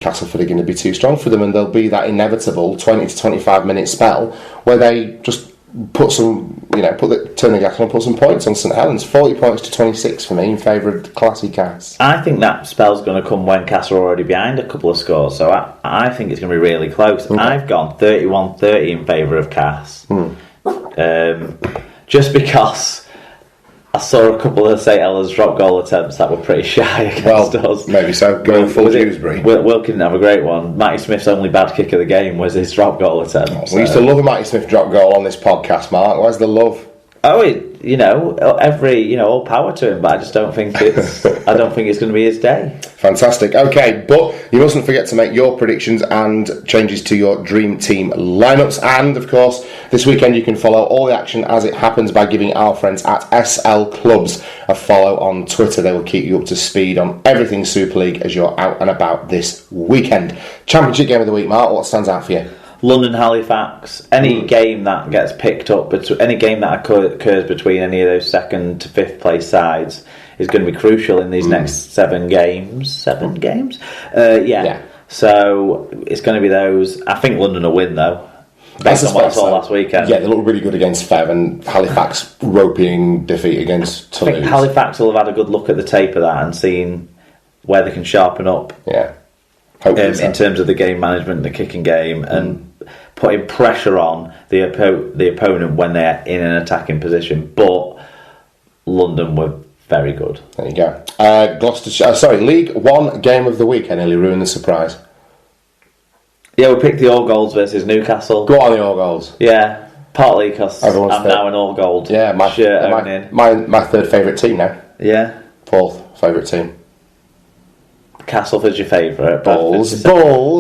Castleford are going to be too strong for them, and there'll be that inevitable 20 to 25 minute spell where they just put some, turn the gas on and put some points on St Helens. 40 points to 26 for me in favour of classy Cass. I think that spell's going to come when Cass are already behind a couple of scores, so I think it's going to be really close. Okay. I've gone 31-30 in favour of Cass. Just because I saw a couple of St Helens drop goal attempts that were pretty shy against us. Maybe so. Going full Dewsbury. Wilkin didn't have a great one. Matty Smith's only bad kick of the game was his drop goal attempt. We used to love a Matty Smith drop goal on this podcast, Mark. Where's the love? Oh, all power to him, but I just don't think it's going to be his day. Fantastic. Okay, but you mustn't forget to make your predictions and changes to your dream team lineups. And of course, this weekend you can follow all the action as it happens by giving our friends at SL Clubs a follow on Twitter. They will keep you up to speed on everything Super League as you're out and about this weekend. Championship game of the week, Mark. What stands out for you? London Halifax. Any game that gets picked up, any game that occurs between any of those 2nd to 5th place sides is going to be crucial in these next 7 games. 7 games? Yeah. So it's going to be those. I think London will win though. Based on what I saw last weekend. Yeah, they look really good against Fev, and Halifax roping defeat against Toulouse. I think Halifax will have had a good look at the tape of that and seen where they can sharpen up. Yeah. In terms of the game management, the kicking game, and putting pressure on the opponent when they're in an attacking position. But London were very good. There you go. League One game of the week. I nearly ruined the surprise. Yeah, we picked the All Golds versus Newcastle. Go on, the All Golds. Yeah, partly because I'm now an All Gold shirt owning. My third favourite team now. Yeah. 4th favourite team. Castleford's your favourite. Bulls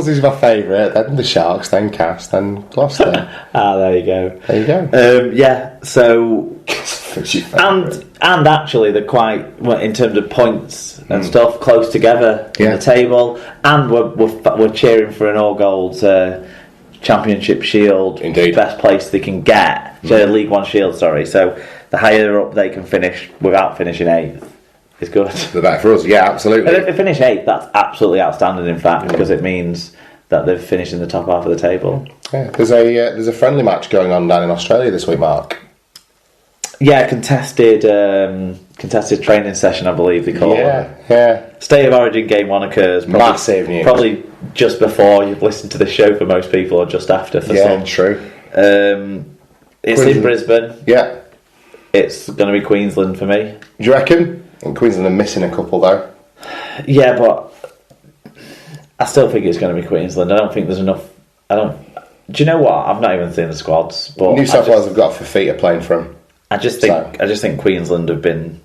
is my favourite. Then the Sharks, then Cass, then Gloucester. There you go. Yeah. So, and actually they're quite in terms of points and stuff close together in the table, and we're cheering for an All Golds Championship Shield. Indeed, best place they can get. League One Shield. Sorry. So the higher up they can finish without finishing 8th. Is good. The better for us, yeah, absolutely. And if they finish 8th, that's absolutely outstanding. In fact, because it means that they've finished in the top half of the table. Yeah, there's a friendly match going on down in Australia this week, Mark. Yeah, contested training session, I believe they call it. Yeah. State of Origin game 1 occurs. Massive news. Probably just before you've listened to the show for most people, or just after for some. Yeah, true. It's in Brisbane. Yeah. It's going to be Queensland for me. Do you reckon? And Queensland are missing a couple though. Yeah, but I still think it's going to be Queensland. I don't think there's enough. Do you know what? I've not even seen the squads. But New South Wales have got a Fafita playing for them. I just think Queensland have been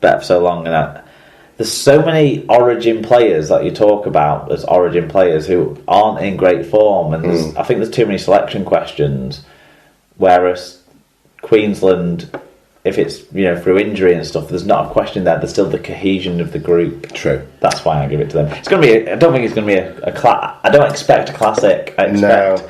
better for so long, and there's so many Origin players that you talk about as Origin players who aren't in great form, and I think there's too many selection questions. Whereas Queensland, if it's through injury and stuff, there's not a question there. There's still the cohesion of the group. True. That's why I give it to them. It's going to be. I don't think it's going to be I don't expect a classic. I expect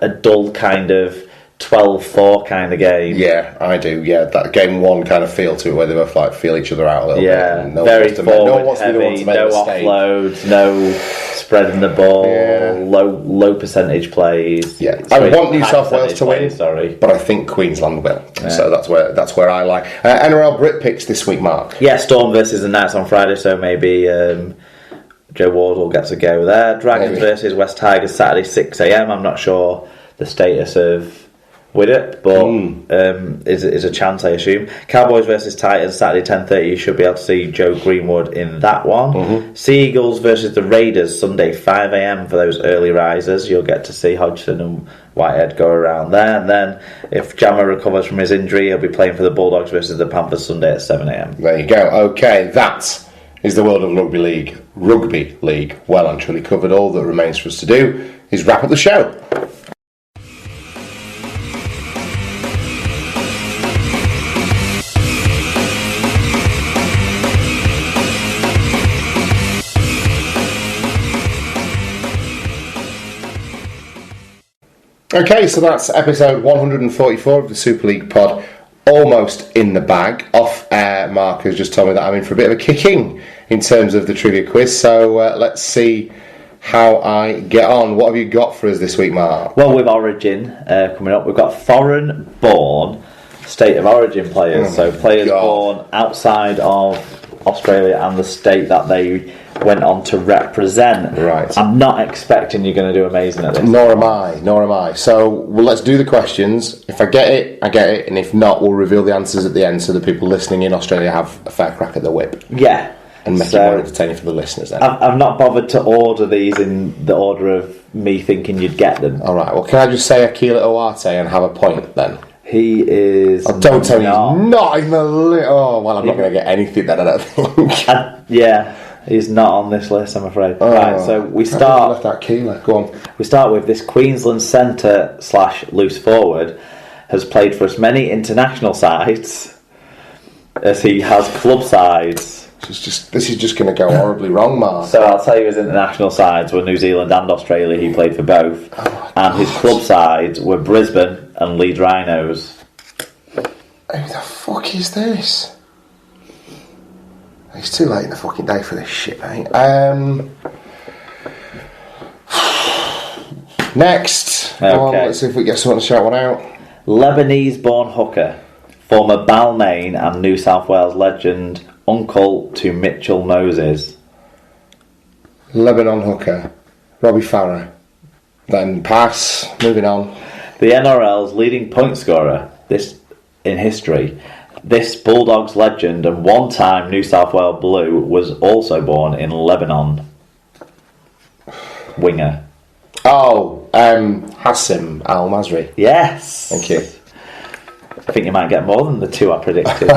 a dull kind of 12-4 kind of game. Yeah, I do. Yeah, that game 1 kind of feel to it, where they both feel each other out a little bit. Yeah, very forward heavy, no offloads, no spreading the ball, low percentage plays. Yeah, I want New South Wales to win, but I think Queensland will. Yeah. So that's where I like. NRL Brit picks this week, Mark. Yeah, Storm versus the Knights on Friday, so maybe Joe Wardle gets a go there. Dragons versus West Tigers Saturday 6 a.m. I'm not sure the status of with it, but is a chance, I assume. Cowboys versus Titans Saturday 10:30. You should be able to see Joe Greenwood in that one. Sea Eagles versus the Raiders Sunday 5 a.m. for those early risers. You'll get to see Hodgson and Whitehead go around there, and then if Jammer recovers from his injury, he'll be playing for the Bulldogs versus the Panthers Sunday at 7 a.m. There you go. Okay, that is the world of rugby league. Well and truly covered. All that remains for us to do is wrap up the show. Okay, so that's episode 144 of the Super League pod, almost in the bag. Off air, Mark has just told me that I'm in for a bit of a kicking in terms of the trivia quiz, so let's see how I get on. What have you got for us this week, Mark? Well, with Origin coming up, we've got foreign-born state of origin players. So players born outside of Australia and the state that they went on to represent. Right. I'm not expecting you're going to do amazing at this. Nor am I. So let's do the questions. If I get it, I get it. And if not, we'll reveal the answers at the end so the people listening in Australia have a fair crack at the whip. Yeah. And make it more entertaining for the listeners then. I've not bothered to order these in the order of me thinking you'd get them. Alright, well, can I just say Akila Owate and have a point then? He is. Oh, don't tell me he's not in the Oh, well, I'm not going to get anything then, I don't think. Yeah, he's not on this list, I'm afraid. Right, so we start. Left out Keeler. Go on. We start with this Queensland centre / loose forward has played for as many international sides as he has club sides. This is just going to go horribly wrong, Mark. So I'll tell you his international sides were New Zealand and Australia. He played for both. And his club sides were Brisbane and Leeds Rhinos. Who the fuck is this? It's too late in the fucking day for this shit, mate. Next. Okay. Go on, let's see if we get someone to shout one out. Lebanese-born hooker, former Balmain and New South Wales legend, uncle to Mitchell Moses. Lebanon hooker, Robbie Farah. Then pass. Moving on. The NRL's leading point scorer in history. This Bulldogs legend and one-time New South Wales Blue was also born in Lebanon. Winger. Oh, Hassim Al-Masri. Yes. Thank you. I think you might get more than the two I predicted.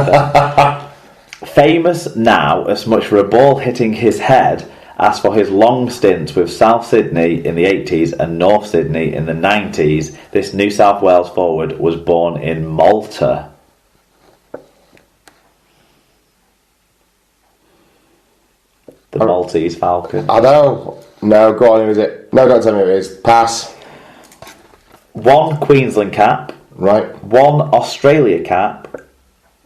Famous now as much for a ball hitting his head as for his long stints with South Sydney in the 80s and North Sydney in the 90s, this New South Wales forward was born in Malta. The Maltese Falcon. I know. No, go on, who is it? No, don't tell me who it is. Pass. 1 Queensland cap. Right. 1 Australia cap.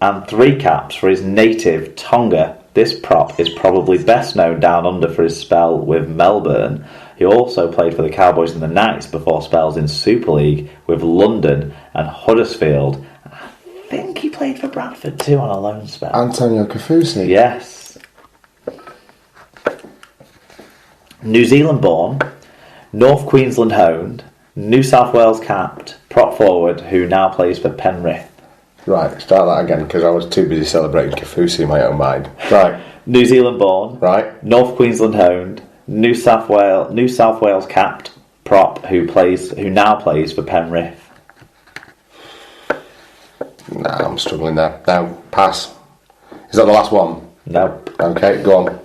And 3 caps for his native Tonga. This prop is probably best known down under for his spell with Melbourne. He also played for the Cowboys and the Knights before spells in Super League with London and Huddersfield. I think he played for Bradford too on a loan spell. Antonio Kafusi. Yes. New Zealand born, North Queensland honed, New South Wales capped, prop forward who now plays for Penrith. Right, start that again because I was too busy celebrating Kafusi in my own mind. Right. New Zealand born, right. North Queensland honed, New South Wales capped, prop who now plays for Penrith. Nah, I'm struggling there. Now, pass. Is that the last one? Nope. Okay, go on.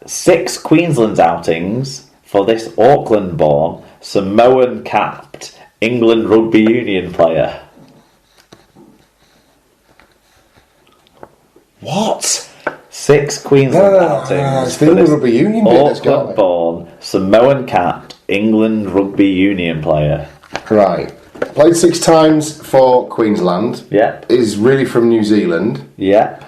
6 Queensland's outings for this Auckland-born, Samoan-capped England rugby union player. What? 6 Queensland outings. It's the England rugby union bit that's got me. Auckland-born, Samoan-capped England rugby union player. Right. Played 6 times for Queensland. Yep. Is really from New Zealand. Yep.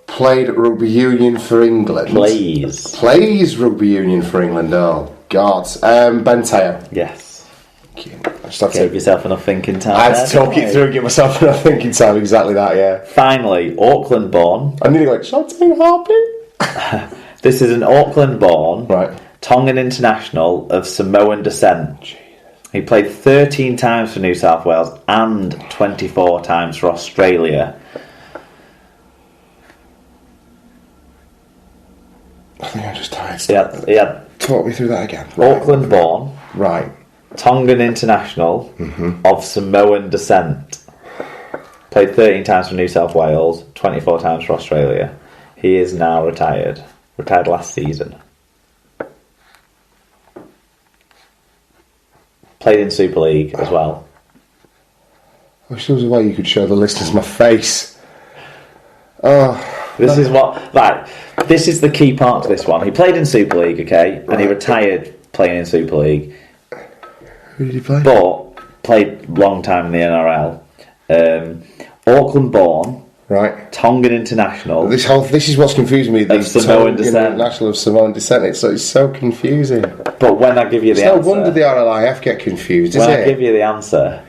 Played rugby union for England. Plays rugby union for England. Oh, God. Ben Taylor. Yes. Give yourself enough thinking time. I had to talk it through and give myself enough thinking time. Exactly that, yeah. Finally, Auckland-born. I nearly went, something happened. This is an Auckland-born, right, Tongan international of Samoan descent. Jesus. He played 13 times for New South Wales and 24 times for Australia. I think I just tired. Yeah. Talk me through that again. Right. Auckland-born. Right. Tongan international of Samoan descent. Played 13 times for New South Wales, 24 times for Australia. He is now retired. Retired last season. Played in Super League as well. I wish there was a way you could show the listeners my face. Oh, this is this is the key part to this one. He played in Super League, okay, and he retired playing in Super League. Who did he play? But played long time in the NRL. Auckland born, Right. Tongan international. This is what's confusing me. Of Samoan descent. National of Samoan descent. It's so confusing. But when I give you the answer... It's no wonder the RLIF get confused, is it? When I give you the answer...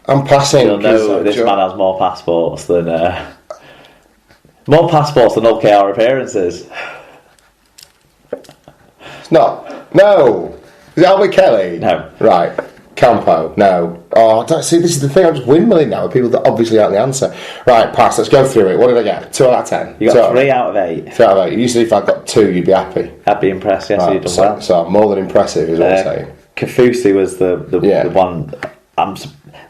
I'm passing. You'll know this man has more passports than... more passports than OKR appearances. It's not. No. Is it Albert Kelly? No. Right. Campo? No. Oh, don't see. This is the thing. I'm just windmilling now with people that obviously aren't the answer. Right, pass. Let's go through it. What did I get? 2 out of 10. You got 3 out of 8. 3 out of 8. Usually, if I got 2, you'd be happy. I'd be impressed. Yes, Right, you've done well. So more than impressive is what I'm saying. Kafusi was the one.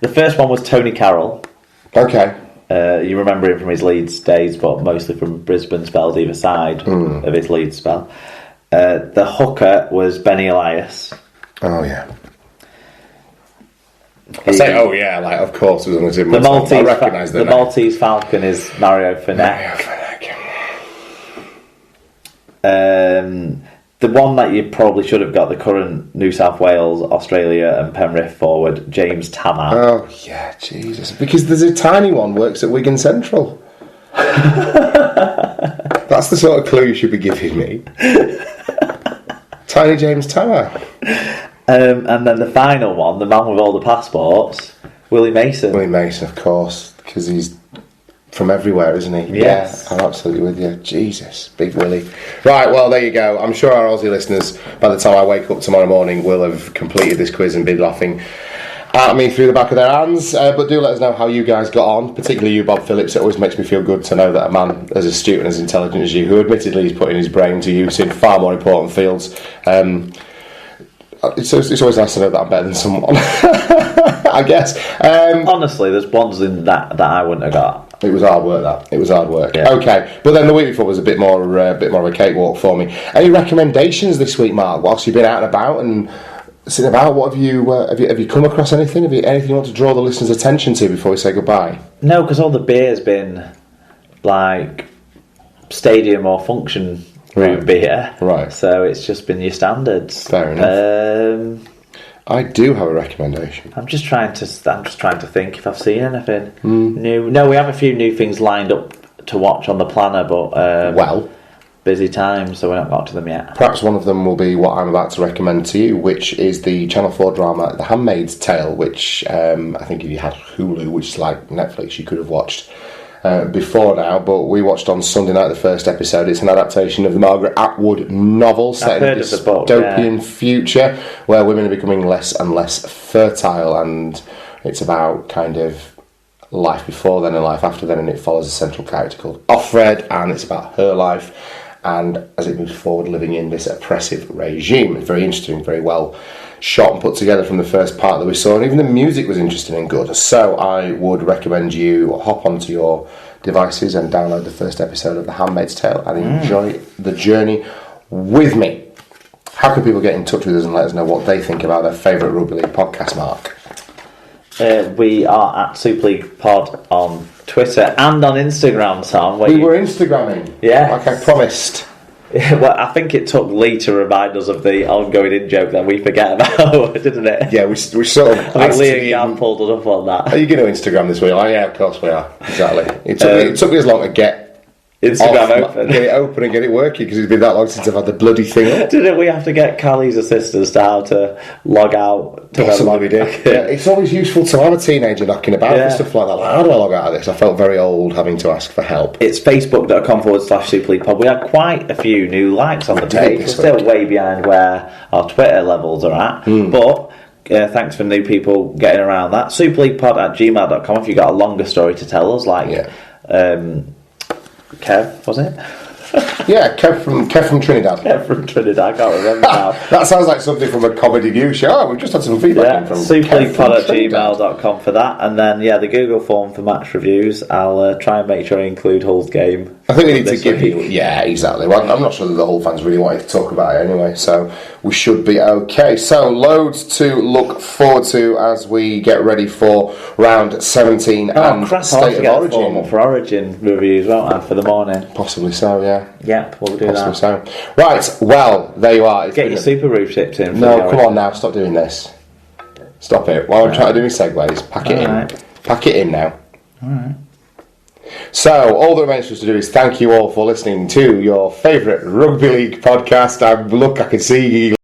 The first one was Tony Carroll. Okay. You remember him from his Leeds days, but mostly from Brisbane spells either side of his Leeds spell. The hooker was Benny Elias. Oh yeah. I say, oh yeah, like of course, as long as it the Maltese, I recognise the Maltese Falcon is Mario Fenech. The one that you probably should have got, the current New South Wales, Australia and Penrith forward, James Tamar. Oh yeah, Jesus! Because there's a tiny one works at Wigan Central. That's the sort of clue you should be giving me. Tiny James Tamar. And then the final one, the man with all the passports, Willie Mason. Willie Mason, of course, because he's from everywhere, isn't he? Yes. Yeah, I'm absolutely with you. Jesus, Big Willie. Right, well, there you go. I'm sure our Aussie listeners, by the time I wake up tomorrow morning, will have completed this quiz and been laughing at me through the back of their hands. But do let us know how you guys got on, particularly you, Bob Phillips. It always makes me feel good to know that a man as astute and as intelligent as you, who admittedly is putting his brain to use in far more important fields, it's always nice to know that I'm better than someone. I guess. Honestly, there's ones in that I wouldn't have got. It was hard work. It was hard work. Yeah. Okay, but then the week before was a bit more of a cakewalk for me. Any recommendations this week, Mark? Whilst you've been out and about and sitting about, what have you come across anything? Have you anything you want to draw the listeners' attention to before we say goodbye? No, because all the beer's been like stadium or function room beer, right? So it's just been your standards. Fair enough. I do have a recommendation. I'm just trying to think if I've seen anything new. No, we have a few new things lined up to watch on the planner, but busy time, so we're not got to them yet. Perhaps one of them will be what I'm about to recommend to you, which is the Channel 4 drama The Handmaid's Tale, which I think if you had Hulu, which is like Netflix, you could have watched before now, but we watched on Sunday night the first episode. It's an adaptation of the Margaret Atwood novel set in a dystopian future where women are becoming less and less fertile, and it's about kind of life before then and life after then, and it follows a central character called Offred, and it's about her life and as it moves forward living in this oppressive regime. It's very interesting, very well shot and put together from the first part that we saw, and even the music was interesting and good. So I would recommend you hop onto your devices and download the first episode of The Handmaid's Tale and enjoy the journey with me. How can people get in touch with us and let us know what they think about their favourite Rugby League podcast, Mark? We are at Super League Pod on Twitter and on Instagram, Tom. We were Instagramming. Yeah. Like I promised. Well, I think it took Lee to remind us of the ongoing in-joke that we forget about, didn't it? Yeah, we sort of... I think Lee and Gam pulled us up on that. Are you going to Instagram this week? Oh, yeah, of course we are. Exactly. It took me as long to get Instagram open. Get it open and get it working, because it's been that long since I've had the bloody thing up. Didn't we have to get Callie's assistants to how to log out? Possibly we did. Yeah, it's always useful to have a teenager knocking about and stuff like that. Like, how do I log out of this? I felt very old having to ask for help. It's facebook.com/Super League Pod. We had quite a few new likes on the page. We're still way behind where our Twitter levels are at. But thanks for new people getting around that. superleaguepod@gmail.com if you've got a longer story to tell us, like Kev, was it? Yeah, Kev from Trinidad. Kev from Trinidad, I can't remember now. That sounds like something from a comedy news show. Oh, we've just had some feedback in from superleaguepod@gmail.com for that. And then, the Google form for match reviews. I'll try and make sure I include Hull's game. I think we need to give you... Yeah, exactly. Well, I'm not sure that the Hull fans really wanted to talk about it anyway, so we should be okay. So, loads to look forward to as we get ready for round 17 and State of Origin. For Origin reviews, won't I, for the morning? Possibly so, yeah. Yep, we'll do that. So. Right, well, there you are. Get your Super Roof tips in. No, come on now, stop doing this. Stop it. While I'm trying to do my segues, pack it in. Pack it in now. Alright. So, all that remains for us to do is thank you all for listening to your favourite rugby league podcast. I can see you